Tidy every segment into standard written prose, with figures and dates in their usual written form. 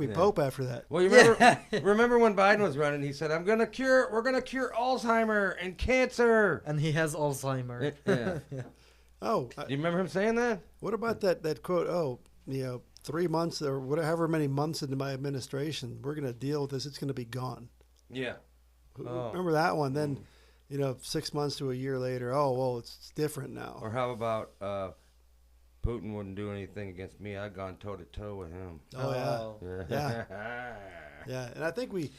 Pope after that. Well, you remember when Biden was running? He said, we're gonna cure Alzheimer and cancer. And he has Alzheimer. Yeah. Oh, Do you remember him saying that? what about that quote? Oh, 3 months or whatever many months into my administration, we're gonna deal with this. It's gonna be gone. Yeah. Remember that one? Then, 6 months to a year later, oh well, it's different now. Or how about Putin wouldn't do anything against me? I'd gone toe to toe with him. Oh yeah. Yeah. Yeah, and I think we've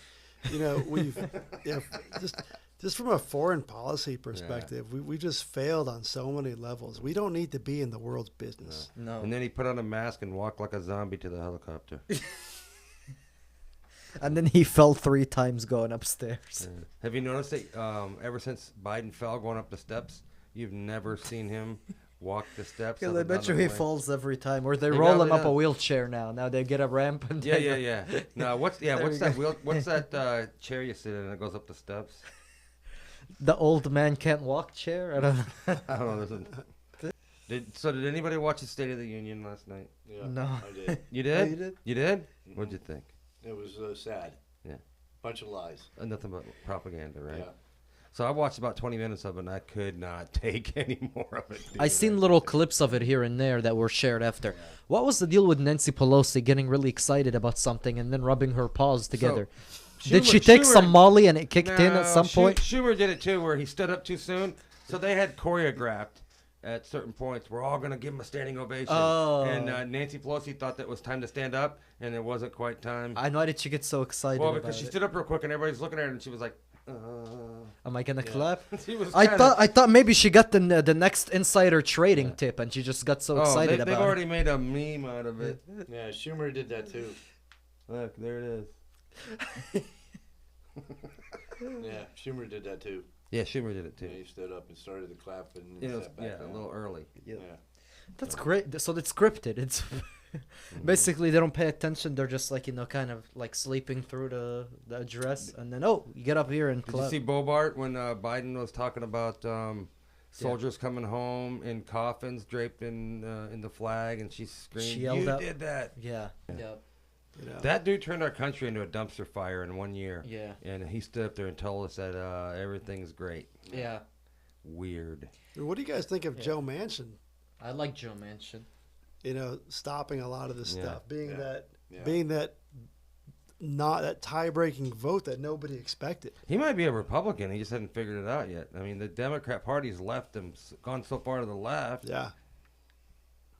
just from a foreign policy perspective, we just failed on so many levels. We don't need to be in the world's business. No. And then he put on a mask and walked like a zombie to the helicopter. And then he fell 3 times going upstairs. Yeah. Have you noticed that ever since Biden fell going up the steps, you've never seen him walk the steps? Because I bet you he falls every time. Or they He roll him probably up a does. wheelchair now. Now they get a ramp. And Yeah. No, what's There that we what's that chair you sit in that goes up the steps? The old man can't walk chair? I don't know. I don't know. Did anybody watch the State of the Union last night? Yeah, No. I did. You did? you did? You did? What'd you think? It was sad. Yeah. Bunch of lies. Nothing but propaganda, right? Yeah. So I watched about 20 minutes of it, and I could not take any more of it. I seen little clips of it here and there that were shared after. What was the deal with Nancy Pelosi getting really excited about something and then rubbing her paws together? Did she take some Molly and it kicked in at some point? Schumer did it too, where he stood up too soon. So they had choreographed at certain points. We're all going to give him a standing ovation. Oh. And Nancy Pelosi thought that was time to stand up, and it wasn't quite time. Why did she get so excited Well, about because she it? stood up real quick, and everybody's looking at her, and she was like, Am I gonna clap? She was I kinda- thought maybe she got the next insider trading tip and she just got so excited they've about already made a meme out of it. Yeah, Schumer did that too. Look, there it is. Yeah, Schumer did that too. Yeah, Schumer did it too. Yeah, he stood up and started to clap and It was, sat back a down. little early. it. Yeah. That's great. So it's scripted. It's basically they don't pay attention. They're just like kind of like sleeping through the address, and then you get up here and Did you clap. see Bobart when Biden was talking about soldiers coming home in coffins draped in the flag, and she screamed, She yelled "You out. did that!" Yeah. That dude turned our country into a dumpster fire in 1 year. Yeah. And he stood up there and told us that everything's great. Yeah. Weird. What do you guys think of Joe Manchin? I like Joe Manchin. Stopping a lot of this Yeah. stuff, being Yeah. that not that tie-breaking vote that nobody expected. He might be a Republican. He just hadn't figured it out yet. I mean, the Democrat Party's left him, gone so far to the left. Yeah,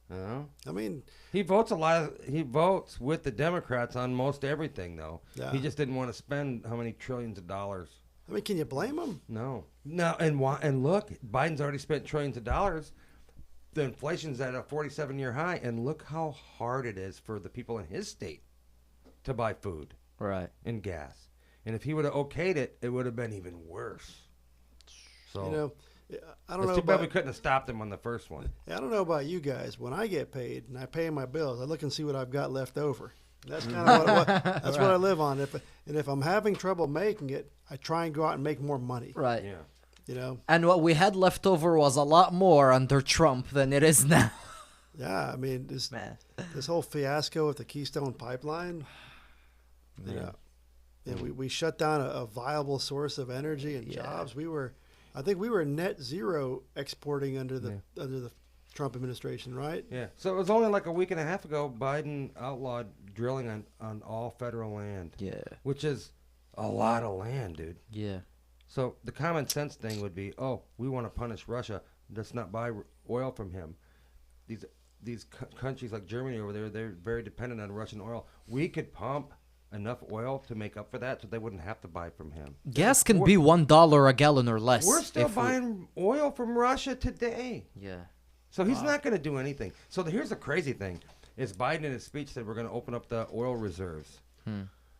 You know? I mean, He votes a lot. He votes with the Democrats on most everything, though. Yeah. He just didn't want to spend how many trillions of dollars. can you blame him? No. And look, Biden's already spent trillions of dollars. The inflation's at a 47-year high, and look how hard it is for the people in his state to buy food Right. and gas. And if he would have okayed it, it would have been even worse. So I don't it's know. too bad we About, couldn't have stopped him on the first one. I don't know about you guys. When I get paid and I pay my bills, I look and see what I've got left over. That's kind of what I live on. If I'm having trouble making it, I try and go out and make more money. Right. Yeah. And what we had left over was a lot more under Trump than it is now. Yeah, I mean this Man. this whole fiasco with the Keystone Pipeline. We shut down a viable source of energy and jobs. I think we were net zero exporting under the Trump administration, right? Yeah. So it was only like a week and a half ago Biden outlawed drilling on all federal land. Yeah. Which is a lot of land, dude. Yeah. So the common sense thing would be, we want to punish Russia. Let's not buy oil from him. These countries like Germany over there, they're very dependent on Russian oil. We could pump enough oil to make up for that, so they wouldn't have to buy from him. Gas can be $1 a gallon or less. We're still buying oil from Russia today. Yeah. So he's not going to do anything. So here's the crazy thing: is Biden in his speech said we're going to open up the oil reserves.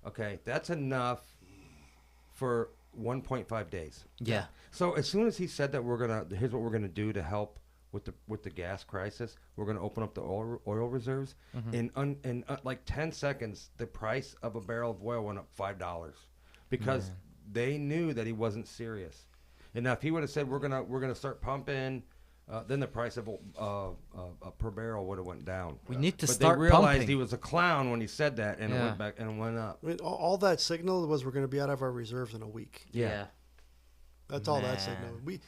Okay, that's enough for 1.5 days. Yeah. So as soon as he said that here's what we're gonna do to help with the gas crisis, we're gonna open up the oil reserves. In like 10 seconds, the price of a barrel of oil went up $5 because they knew that he wasn't serious. And now if he would have said we're gonna start pumping then the price of per barrel would have went down. We need to But start they realized pumping. he was a clown when he said that, and it Yeah. went back and went up. I mean, all that signal was we're going to be out of our reserves in a week. Yeah. That's all that Man. signal.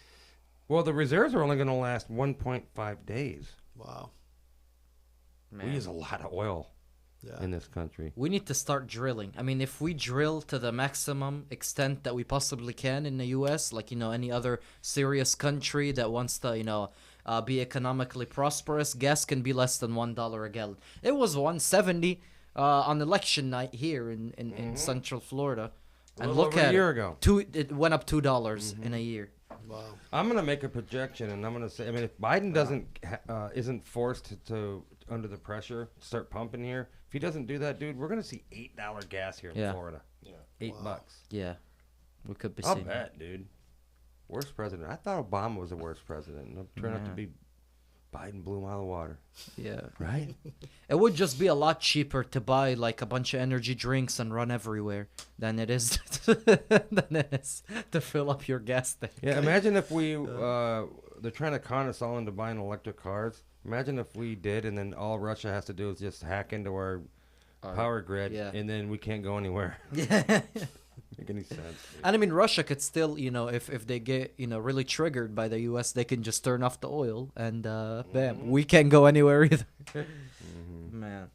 Well, the reserves are only going to last 1.5 days. Wow. We use a lot of oil Yeah. in this country. We need to start drilling. I mean, if we drill to the maximum extent that we possibly can in the U.S., like, any other serious country that wants to, be economically prosperous, gas can be less than $1 a gallon. It was 170 on election night here in Central Florida. A And little look over a at year it. ago. It went up $2 in a year. Wow. I'm going to make a projection, and I'm going to say, I mean, if Biden isn't forced to under the pressure start pumping here, if he doesn't do that, dude, we're going to see $8 gas here in Yeah. Florida. Yeah. $8. Yeah, we could be I'll seeing bet, dude. Worst president. I thought Obama was the worst president. And it turned out to Yeah. be Biden blew him out of the water. Yeah. Right? It would just be a lot cheaper to buy like a bunch of energy drinks and run everywhere than it is to fill up your gas tank. Yeah, imagine if they're trying to con us all into buying electric cars. Imagine if we did, and then all Russia has to do is just hack into our power grid, yeah. and then we can't go anywhere. Yeah. Make any sense? Dude. And I mean, Russia could still, if they get, really triggered by the U.S., they can just turn off the oil and bam, we can't go anywhere either. Man.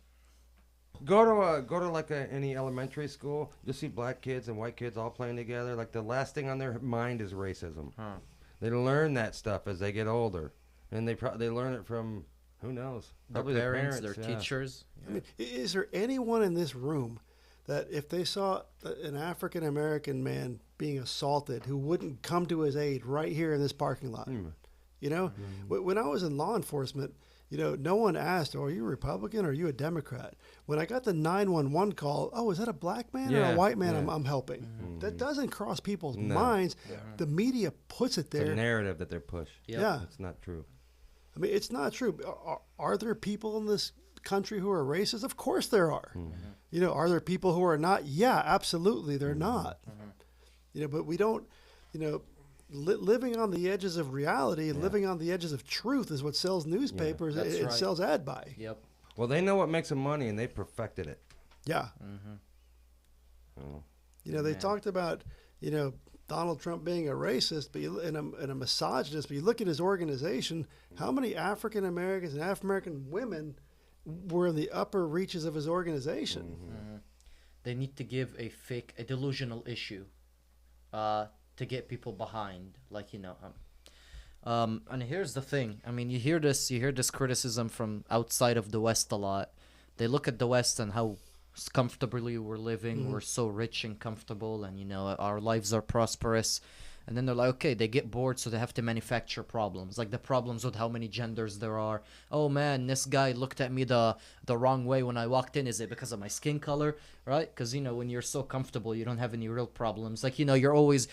Go to like any elementary school. You'll see black kids and white kids all playing together. Like the last thing on their mind is racism. Huh. They learn that stuff as they get older, and they learn it from who knows? Their Probably parents, their yeah. teachers. I mean, is there anyone in this room that if they saw an African American man being assaulted who wouldn't come to his aid right here in this parking lot? When I was in law enforcement, no one asked, "Oh, are you a Republican or are you a Democrat?" When I got the 911 call, "Oh, is that a black man or Yeah, a white man yeah. I'm helping?" That doesn't cross people's No. minds. The media puts it It's a there. narrative that they're pushed. Yep. Yeah. It's not true. I mean, it's not true. Are there people in this country who are racist? Of course there are. Are there people who are not? Yeah, absolutely, they're not. But we don't. Living on the edges of reality and living on the edges of truth is what sells newspapers. That's It right. sells ad buy. Yep. Well, they know what makes them money, and they perfected it. Yeah. Oh. They talked about Donald Trump being a racist, but and a misogynist. But you look at his organization. How many African Americans and African American women were in the upper reaches of his organization? They need to give a delusional issue, to get people behind. And here's the thing. I mean, you hear this criticism from outside of the West a lot. They look at the West and how comfortably we're living. We're so rich and comfortable, and our lives are prosperous. And then they're like, okay, they get bored, so they have to manufacture problems. Like the problems with how many genders there are. Oh man, this guy looked at me the wrong way when I walked in. Is it because of my skin color? Right? Because when you're so comfortable, you don't have any real problems. Like you always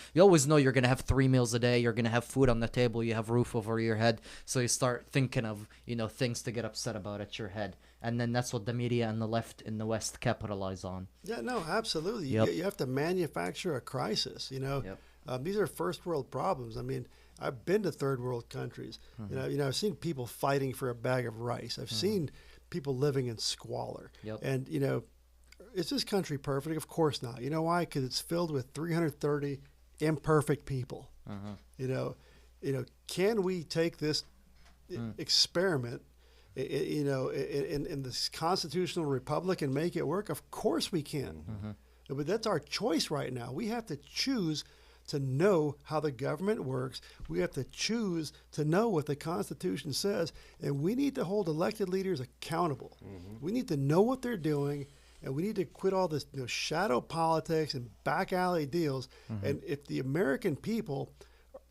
know you're gonna have 3 meals a day. You're gonna have food on the table. You have roof over your head. So you start thinking of things to get upset about at your head. And then that's what the media and the left in the West capitalize on. Yeah, no, absolutely. Yep. You have to manufacture a crisis. Yep. These are first world problems. I mean, I've been to third world countries. I've seen people fighting for a bag of rice. I've seen people living in squalor. Yep. And is this country perfect? Of course not. You know why? Because it's filled with 330 imperfect people. Can we take this experiment? In this constitutional republic and make it work? Of course we can. But that's our choice right now. We have to choose to know how the government works. We have to choose to know what the Constitution says. And we need to hold elected leaders accountable. We need to know what they're doing, and we need to quit all this shadow politics and back alley deals. And if the American people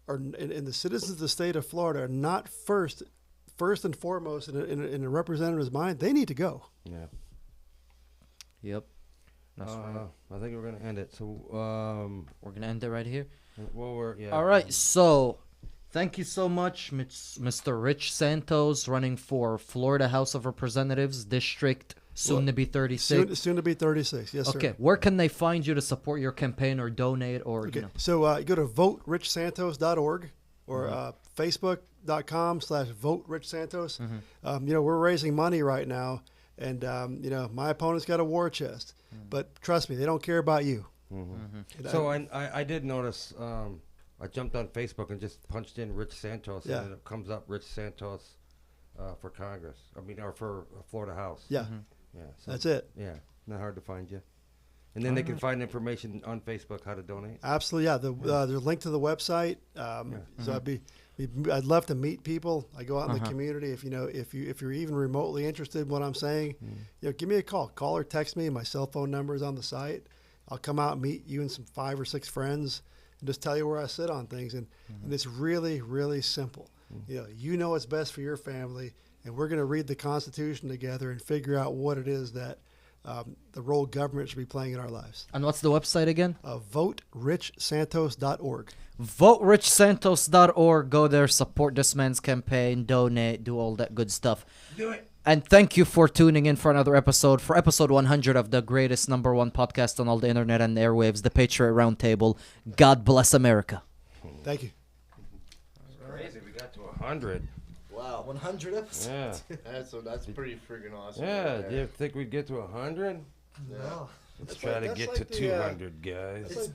and the citizens of the state of Florida are not first and foremost in a representative's mind, they need to go. Yeah. Yep. That's right. I think we're gonna end it. So, We're gonna end it right here. yeah. All right. So, thank you so much, Mr. Rich Santos, running for Florida House of Representatives, District soon to be 36. Soon to be 36. Yes, sir. Okay. Where can they find you to support your campaign or donate or Okay. So you go to voterichsantos.org. or Facebook.com/vote Rich Santos. We're raising money right now, and my opponent's got a war chest, but trust me, they don't care about you. So I did notice. I jumped on Facebook and just punched in Rich Santos, Yeah. and it comes up Rich Santos for Congress. Or for Florida House. Yeah, Yeah. So, that's it. Yeah, not hard to find you. And then they can find information on Facebook how to donate. Absolutely, yeah. There's a link to the website. So I'd love to meet people. I go out in the community. If you're even remotely interested in what I'm saying, give me a call. Call or text me. My cell phone number is on the site. I'll come out and meet you and some 5 or 6 friends and just tell you where I sit on things. And it's really, really simple. You know what's best for your family, and we're going to read the Constitution together and figure out what it is that the role government should be playing in our lives. And what's the website again? VoteRichSantos.org. VoteRichSantos.org. Go there, support this man's campaign, donate, do all that good stuff. Do it. And thank you for tuning in for another episode, for episode 100 of the greatest #1 podcast on all the internet and airwaves, the Patriot Roundtable. God bless America. Thank you. That's crazy. We got to 100. Wow. 100 episodes? Yeah. That's pretty freaking awesome. Yeah. right Do you think we'd get to 100? No. Let's try to that's get like to the, 200, guys. It's been